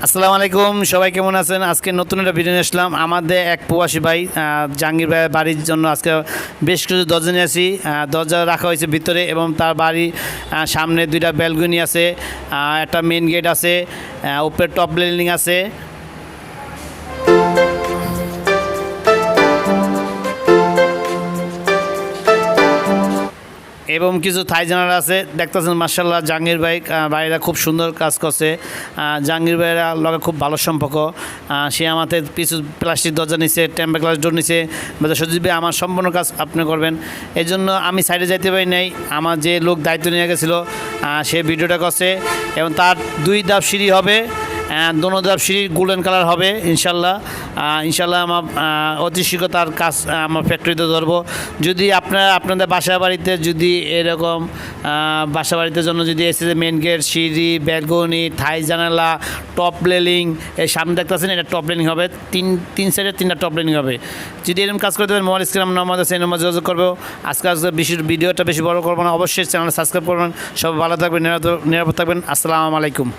আসসালামু আলাইকুম, সবাই কেমন আছেন? আজকে নতুন একটা ভিডিও নিয়ে আসলাম। আমাদের এক প্রবাসী ভাই জাহাঙ্গীর ভাইয়ের বাড়ির জন্য আজকে বেশ কিছু দরজা নিয়ে আসি। দরজা রাখা হয়েছে ভিতরে এবং তার বাড়ি সামনে দুইটা ব্যালকনি আছে, একটা মেন গেট আছে, উপরে টপ রেলিং আছে এবং কিছু থাই জানালা আছে। দেখতেছেন মার্শাল্লাহ জাহাঙ্গীর ভাই ভাইরা খুব সুন্দর কাজ করছে। জাহাঙ্গীর ভাইয়েরা লগে খুব ভালো সম্পর্ক। সে আমাদের কিছু প্লাস্টিক দরজা নিছে, টেম্পার গ্লাস ডোর নিছে। সজিব ভাই আমার সম্পূর্ণ কাজ আপনি করবেন, এই জন্য আমি সাইডে যাইতে পারি নাই। আমার যে লোক দায়িত্ব নিয়ে গেছিলো সে ভিডিওটা করছে এবং তার 2 ধাপ সিঁড়ি হবে, দোনো ধাপ সিঁড়ি গোল্ডেন কালার হবে ইনশাল্লাহ। আমার অতি শীঘ্র তার কাজ আমার ফ্যাক্টরিতে ধরবো। যদি আপনাদের বাসা বাড়িতে যদি এরকম বাসা বাড়িতে জন্য যদি এসে মেন গেট, সিঁড়ি, ব্যালকনি, থাই জানালা, টপ রেলিং, এই সামনে দেখতেছেন এটা টপ রেলিং হবে, তিন সাইডে 3টা টপ রেলিং হবে। যদি এরকম কাজ করতে পারেন মোবাইল স্ক্রিন নম্বর আছে, এই নম্বর যোগাযোগ করবো। আজকে ভিডিওটা বেশি বড় করবো না, অবশ্যই চ্যানেলটা সাবস্ক্রাইব করবেন। সব ভালো থাকবেন, নিরাপদ থাকবেন। আসসালামু আলাইকুম।